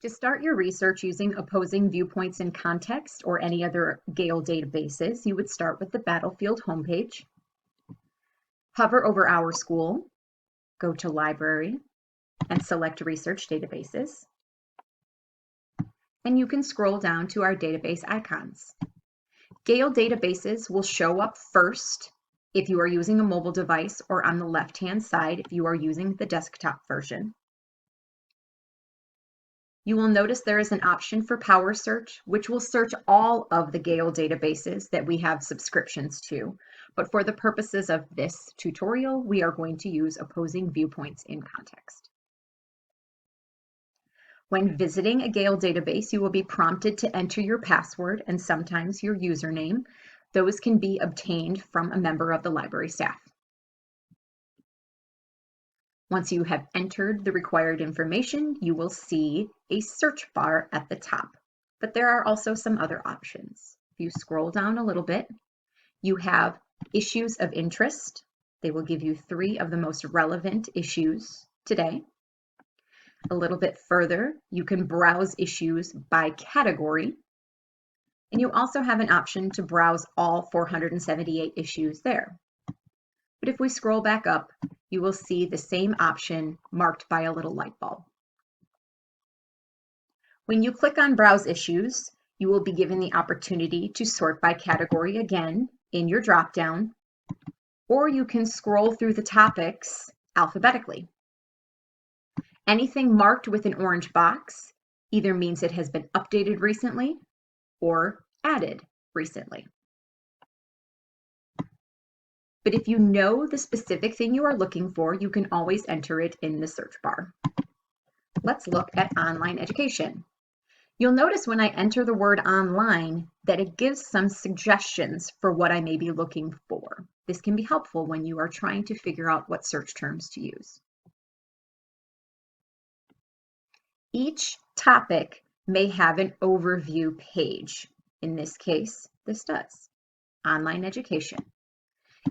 To start your research using opposing viewpoints in context or any other Gale databases, you would start with the Battlefield homepage, hover over Our School, go to Library, and select Research Databases. And you can scroll down to our database icons. Gale databases will show up first if you are using a mobile device, or on the left-hand side if you are using the desktop version. You will notice there is an option for Power Search, which will search all of the Gale databases that we have subscriptions to. But for the purposes of this tutorial, we are going to use opposing viewpoints in context. When visiting a Gale database, you will be prompted to enter your password and sometimes your username. Those can be obtained from a member of the library staff. Once you have entered the required information, you will see a search bar at the top, but there are also some other options. If you scroll down a little bit, you have issues of interest. They will give you 3 of the most relevant issues today. A little bit further, you can browse issues by category, and you also have an option to browse all 478 issues there. But if we scroll back up, you will see the same option marked by a little light bulb. When you click on Browse Issues, you will be given the opportunity to sort by category again in your dropdown, or you can scroll through the topics alphabetically. Anything marked with an orange box either means it has been updated recently or added recently. But if you know the specific thing you are looking for, you can always enter it in the search bar. Let's look at online education. You'll notice when I enter the word online that it gives some suggestions for what I may be looking for. This can be helpful when you are trying to figure out what search terms to use. Each topic may have an overview page. In this case, this does. Online education.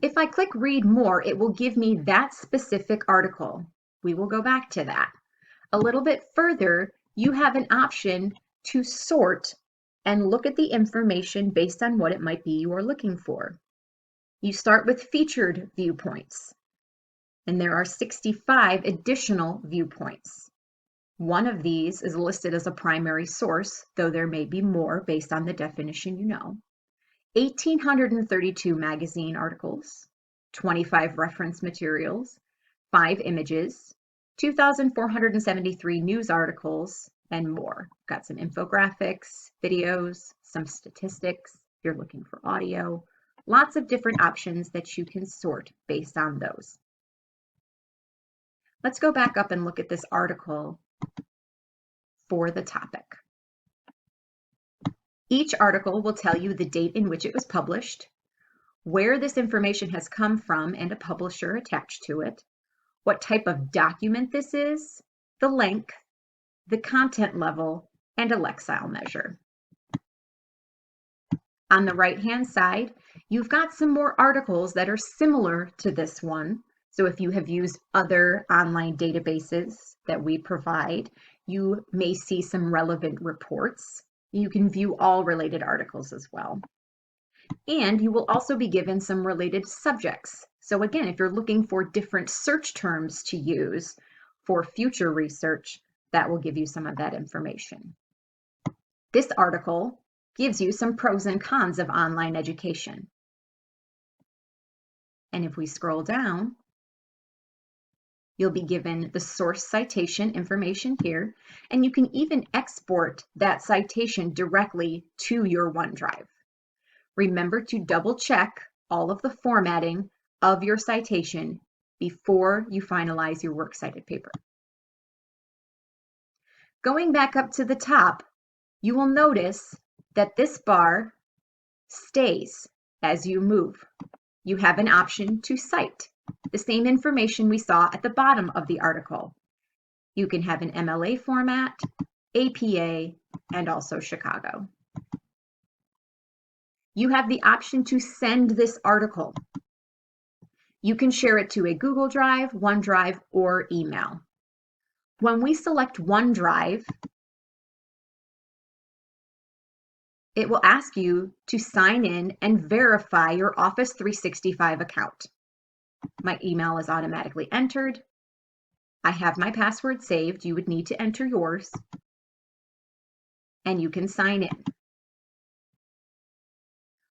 If I click Read More, it will give me that specific article. We will go back to that. A little bit further, you have an option to sort and look at the information based on what it might be you are looking for. You start with featured viewpoints, and there are 65 additional viewpoints. One of these is listed as a primary source, though there may be more based on the definition you know. 1,832 magazine articles, 25 reference materials, 5 images, 2,473 news articles, and more. Got some infographics, videos, some statistics. If you're looking for audio, lots of different options that you can sort based on those. Let's go back up and look at this article for the topic. Each article will tell you the date in which it was published, where this information has come from and a publisher attached to it, what type of document this is, the length, the content level, and a Lexile measure. On the right-hand side, you've got some more articles that are similar to this one. So if you have used other online databases that we provide, you may see some relevant reports. You can view all related articles as well. And you will also be given some related subjects. So again, if you're looking for different search terms to use for future research, that will give you some of that information. This article gives you some pros and cons of online education. And if we scroll down, you'll be given the source citation information here, and you can even export that citation directly to your OneDrive. Remember to double check all of the formatting of your citation before you finalize your works cited paper. Going back up to the top, you will notice that this bar stays as you move. You have an option to cite the same information we saw at the bottom of the article. You can have an MLA format, APA, and also Chicago. You have the option to send this article. You can share it to a Google Drive, OneDrive, or email. When we select OneDrive, it will ask you to sign in and verify your Office 365 account. My email is automatically entered. I have my password saved. You would need to enter yours, and you can sign in.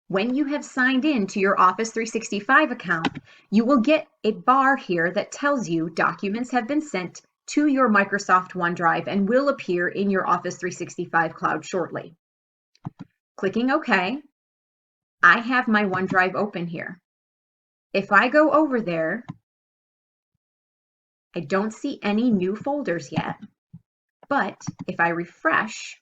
When you have signed in to your Office 365 account, you will get a bar here that tells you documents have been sent to your Microsoft OneDrive and will appear in your Office 365 cloud shortly. Clicking OK, I have my OneDrive open here. If I go over there, I don't see any new folders yet, but if I refresh,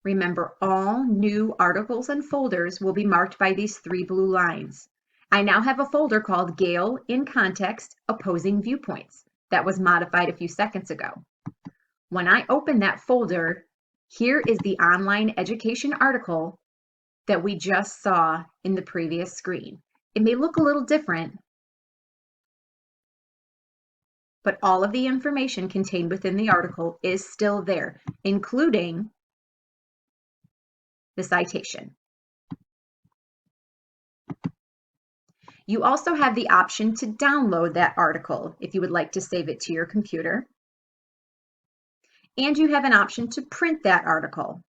remember, all new articles and folders will be marked by these 3 blue lines. I now have a folder called Gale in Context Opposing Viewpoints that was modified a few seconds ago. When I open that folder, here is the online education article that we just saw in the previous screen. It may look a little different, but all of the information contained within the article is still there, including the citation. You also have the option to download that article if you would like to save it to your computer. And you have an option to print that article.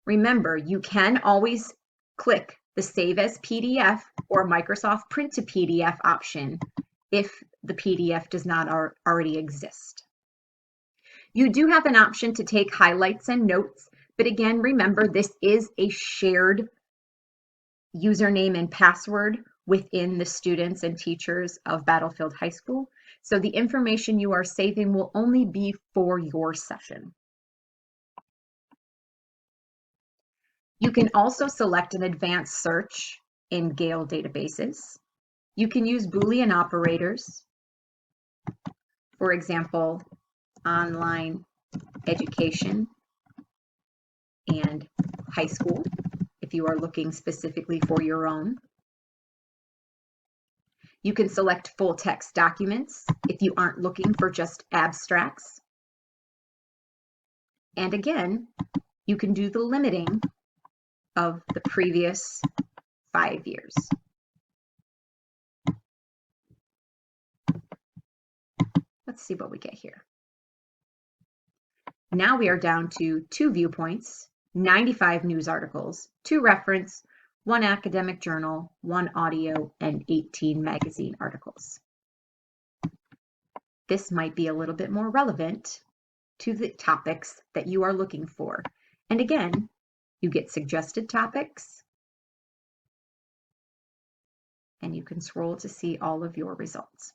Remember, you can always click the Save as PDF or Microsoft Print to PDF option if the PDF does not already exist. You do have an option to take highlights and notes, but again, remember, this is a shared username and password within the students and teachers of Battlefield High School. So the information you are saving will only be for your session. You can also select an advanced search in Gale databases. You can use boolean operators. For example, online education and high school, if you are looking specifically for your own. You can select full text documents if you aren't looking for just abstracts. And again, you can do the limiting of the previous 5 years. Let's see what we get here. Now we are down to 2 viewpoints, 95 news articles, 2 reference, 1 academic journal, 1 audio, and 18 magazine articles. This might be a little bit more relevant to the topics that you are looking for. And again, you get suggested topics, and you can scroll to see all of your results.